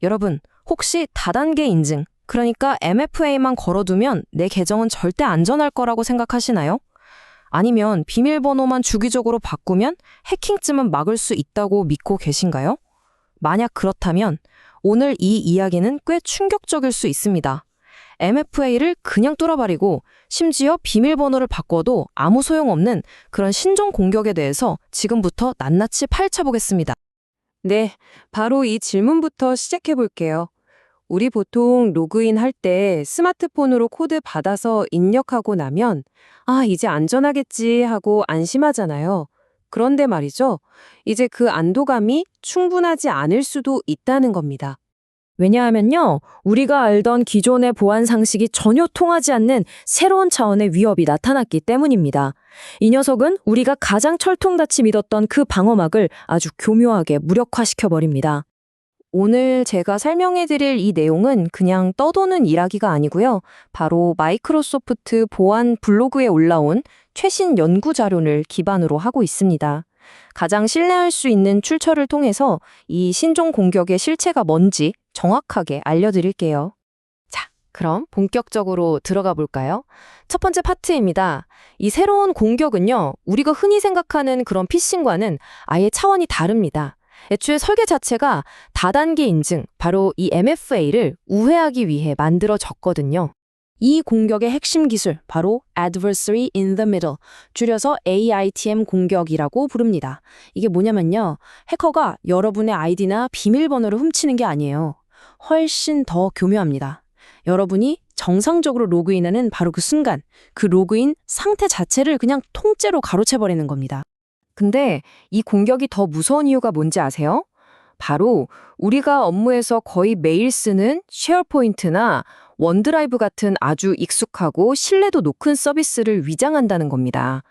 여러분, 혹시 다단계 인증, 그러니까 MFA만 걸어두면 내 계정은 절대 안전할 거라고 생각하시나요? 아니면 비밀번호만 주기적으로 바꾸면 해킹쯤은 막을 수 있다고 믿고 계신가요? 만약 그렇다면 오늘 이 이야기는 꽤 충격적일 수 있습니다. MFA를 그냥 뚫어버리고 심지어 비밀번호를 바꿔도 아무 소용없는 그런 신종 공격에 대해서 지금부터 낱낱이 파헤쳐보겠습니다. 네, 바로 이 질문부터 시작해 볼게요. 우리 보통 로그인 할 때 스마트폰으로 코드 받아서 입력하고 나면 이제 안전하겠지 하고 안심하잖아요. 그런데 말이죠. 이제 그 안도감이 충분하지 않을 수도 있다는 겁니다. 왜냐하면요, 우리가 알던 기존의 보안 상식이 전혀 통하지 않는 새로운 차원의 위협이 나타났기 때문입니다. 이 녀석은 우리가 가장 철통같이 믿었던 그 방어막을 아주 교묘하게 무력화시켜버립니다. 오늘 제가 설명해드릴 이 내용은 그냥 떠도는 이야기가 아니고요. 바로 마이크로소프트 보안 블로그에 올라온 최신 연구 자료를 기반으로 하고 있습니다. 가장 신뢰할 수 있는 출처를 통해서 이 신종 공격의 실체가 뭔지 정확하게 알려드릴게요. 자, 그럼 본격적으로 들어가 볼까요? 첫 번째 파트입니다. 이 새로운 공격은요, 우리가 흔히 생각하는 그런 피싱과는 아예 차원이 다릅니다. 애초에 설계 자체가 다단계 인증, 바로 이 MFA를 우회하기 위해 만들어졌거든요. 이 공격의 핵심 기술, 바로 Adversary in the Middle, 줄여서 AITM 공격이라고 부릅니다. 이게 뭐냐면요, 해커가 여러분의 아이디나 비밀번호를 훔치는 게 아니에요. 훨씬 더 교묘합니다. 여러분이 정상적으로 로그인하는 바로 그 순간, 그 로그인 상태 자체를 그냥 통째로 가로채버리는 겁니다. 근데 이 공격이 더 무서운 이유가 뭔지 아세요? 바로 우리가 업무에서 거의 매일 쓰는 쉐어포인트나 원드라이브 같은 아주 익숙하고 신뢰도 높은 서비스를 위장한다는 겁니다.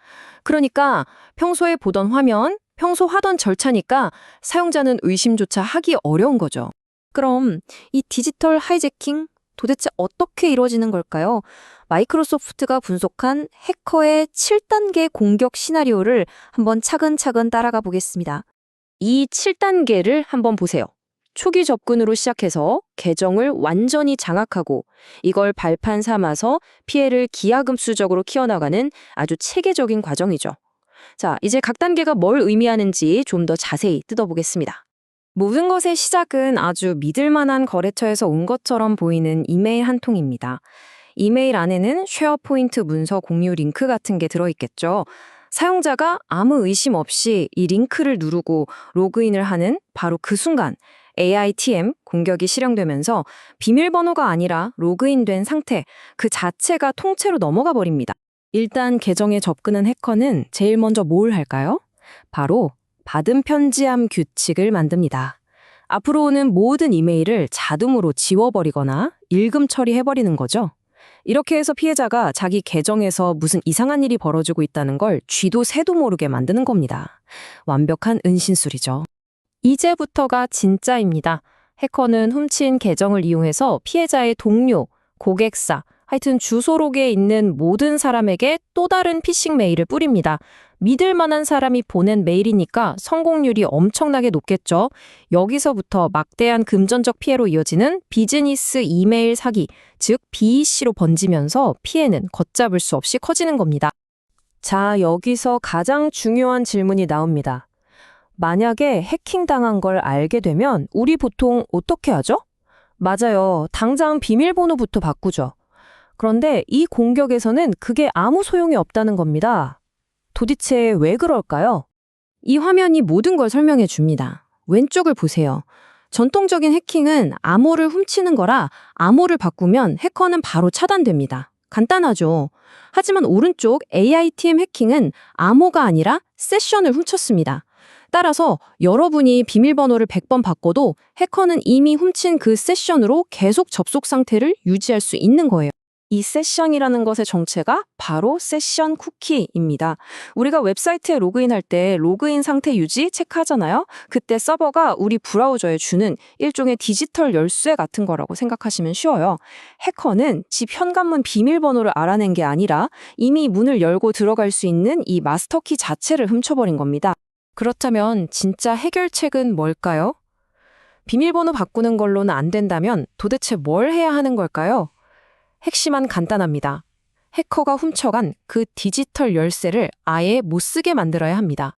그러니까 평소에 보던 화면, 평소 하던 절차니까 사용자는 의심조차 하기 어려운 거죠. 그럼 이 디지털 하이제킹 도대체 어떻게 이루어지는 걸까요? 마이크로소프트가 분석한 해커의 7단계 공격 시나리오를 한번 차근차근 따라가 보겠습니다. 이 7단계를 한번 보세요. 초기 접근으로 시작해서 계정을 완전히 장악하고 이걸 발판 삼아서 피해를 기하급수적으로 키워나가는 아주 체계적인 과정이죠. 자, 이제 각 단계가 뭘 의미하는지 좀 더 자세히 뜯어보겠습니다. 모든 것의 시작은 아주 믿을 만한 거래처에서 온 것처럼 보이는 이메일 한 통입니다. 이메일 안에는 쉐어포인트 문서 공유 링크 같은 게 들어있겠죠. 사용자가 아무 의심 없이 이 링크를 누르고 로그인을 하는 바로 그 순간 AITM 공격이 실행되면서 비밀번호가 아니라 로그인된 상태 그 자체가 통째로 넘어가 버립니다. 일단 계정에 접근한 해커는 제일 먼저 뭘 할까요? 바로 받은 편지함 규칙을 만듭니다. 앞으로 오는 모든 이메일을 자동으로 지워버리거나 읽음 처리해버리는 거죠. 이렇게 해서 피해자가 자기 계정에서 무슨 이상한 일이 벌어지고 있다는 걸 쥐도 새도 모르게 만드는 겁니다. 완벽한 은신술이죠. 이제부터가 진짜입니다. 해커는 훔친 계정을 이용해서 피해자의 동료, 고객사, 하여튼 주소록에 있는 모든 사람에게 또 다른 피싱 메일을 뿌립니다. 믿을 만한 사람이 보낸 메일이니까 성공률이 엄청나게 높겠죠. 여기서부터 막대한 금전적 피해로 이어지는 비즈니스 이메일 사기, 즉 BEC로 번지면서 피해는 걷잡을 수 없이 커지는 겁니다. 자, 여기서 가장 중요한 질문이 나옵니다. 만약에 해킹당한 걸 알게 되면 우리 보통 어떻게 하죠? 맞아요. 당장 비밀번호부터 바꾸죠. 그런데 이 공격에서는 그게 아무 소용이 없다는 겁니다. 도대체 왜 그럴까요? 이 화면이 모든 걸 설명해 줍니다. 왼쪽을 보세요. 전통적인 해킹은 암호를 훔치는 거라 암호를 바꾸면 해커는 바로 차단됩니다. 간단하죠. 하지만 오른쪽 AITM 해킹은 암호가 아니라 세션을 훔쳤습니다. 따라서 여러분이 비밀번호를 100번 바꿔도 해커는 이미 훔친 그 세션으로 계속 접속 상태를 유지할 수 있는 거예요. 이 세션이라는 것의 정체가 바로 세션 쿠키입니다. 우리가 웹사이트에 로그인할 때 로그인 상태 유지 체크하잖아요. 그때 서버가 우리 브라우저에 주는 일종의 디지털 열쇠 같은 거라고 생각하시면 쉬워요. 해커는 집 현관문 비밀번호를 알아낸 게 아니라 이미 문을 열고 들어갈 수 있는 이 마스터키 자체를 훔쳐버린 겁니다. 그렇다면 진짜 해결책은 뭘까요? 비밀번호 바꾸는 걸로는 안 된다면 도대체 뭘 해야 하는 걸까요? 핵심은 간단합니다. 해커가 훔쳐간 그 디지털 열쇠를 아예 못 쓰게 만들어야 합니다.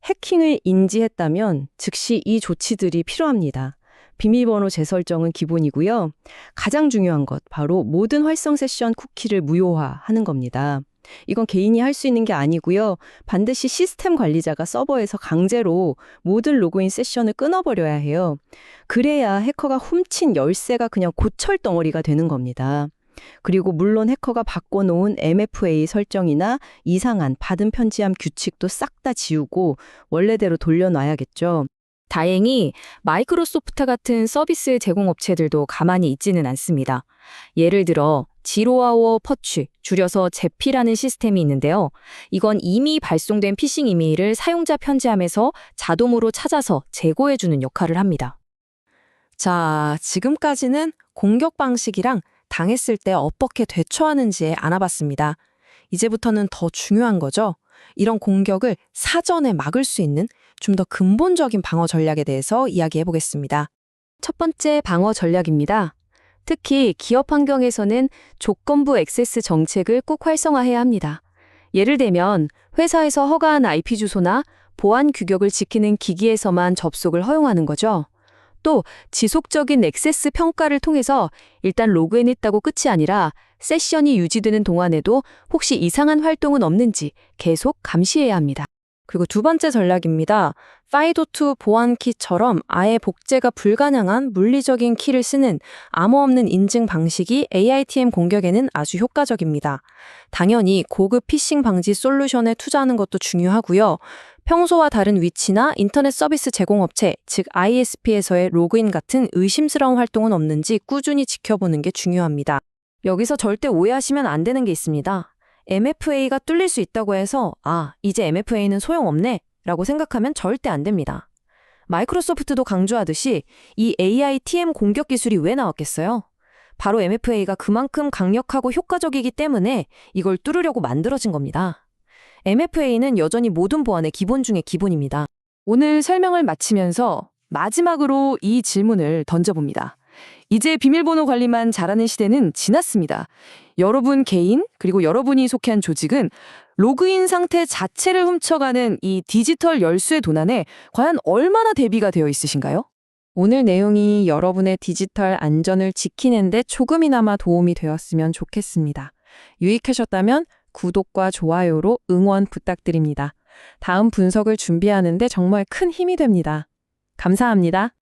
해킹을 인지했다면 즉시 이 조치들이 필요합니다. 비밀번호 재설정은 기본이고요. 가장 중요한 것, 바로 모든 활성 세션 쿠키를 무효화하는 겁니다. 이건 개인이 할 수 있는 게 아니고요. 반드시 시스템 관리자가 서버에서 강제로 모든 로그인 세션을 끊어버려야 해요. 그래야 해커가 훔친 열쇠가 그냥 고철 덩어리가 되는 겁니다. 그리고 물론 해커가 바꿔놓은 MFA 설정이나 이상한 받은 편지함 규칙도 싹 다 지우고 원래대로 돌려놔야겠죠. 다행히 마이크로소프트 같은 서비스 제공업체들도 가만히 있지는 않습니다. 예를 들어 지로아워 퍼취, 줄여서 제피라는 시스템이 있는데요. 이건 이미 발송된 피싱 이메일을 사용자 편지함에서 자동으로 찾아서 제거해주는 역할을 합니다. 자, 지금까지는 공격 방식이랑 당했을 때 어떻게 대처하는지에 알아봤습니다. 이제부터는 더 중요한 거죠. 이런 공격을 사전에 막을 수 있는 좀 더 근본적인 방어 전략에 대해서 이야기해 보겠습니다. 첫 번째 방어 전략입니다. 특히 기업 환경에서는 조건부 액세스 정책을 꼭 활성화해야 합니다. 예를 들면 회사에서 허가한 IP 주소나 보안 규격을 지키는 기기에서만 접속을 허용하는 거죠. 또 지속적인 액세스 평가를 통해서 일단 로그인했다고 끝이 아니라 세션이 유지되는 동안에도 혹시 이상한 활동은 없는지 계속 감시해야 합니다. 그리고 두 번째 전략입니다. FIDO2 보안키처럼 아예 복제가 불가능한 물리적인 키를 쓰는 암호 없는 인증 방식이 AITM 공격에는 아주 효과적입니다. 당연히 고급 피싱 방지 솔루션에 투자하는 것도 중요하고요. 평소와 다른 위치나 인터넷 서비스 제공업체, 즉 ISP에서의 로그인 같은 의심스러운 활동은 없는지 꾸준히 지켜보는 게 중요합니다. 여기서 절대 오해하시면 안 되는 게 있습니다. MFA가 뚫릴 수 있다고 해서 이제 MFA는 소용없네 라고 생각하면 절대 안 됩니다. 마이크로소프트도 강조하듯이 이 AITM 공격 기술이 왜 나왔겠어요? 바로 MFA가 그만큼 강력하고 효과적이기 때문에 이걸 뚫으려고 만들어진 겁니다. MFA는 여전히 모든 보안의 기본 중의 기본입니다. 오늘 설명을 마치면서 마지막으로 이 질문을 던져봅니다. 이제 비밀번호 관리만 잘하는 시대는 지났습니다. 여러분 개인 그리고 여러분이 속한 조직은 로그인 상태 자체를 훔쳐가는 이 디지털 열쇠 도난에 과연 얼마나 대비가 되어 있으신가요? 오늘 내용이 여러분의 디지털 안전을 지키는데 조금이나마 도움이 되었으면 좋겠습니다. 유익하셨다면 구독과 좋아요로 응원 부탁드립니다. 다음 분석을 준비하는데 정말 큰 힘이 됩니다. 감사합니다.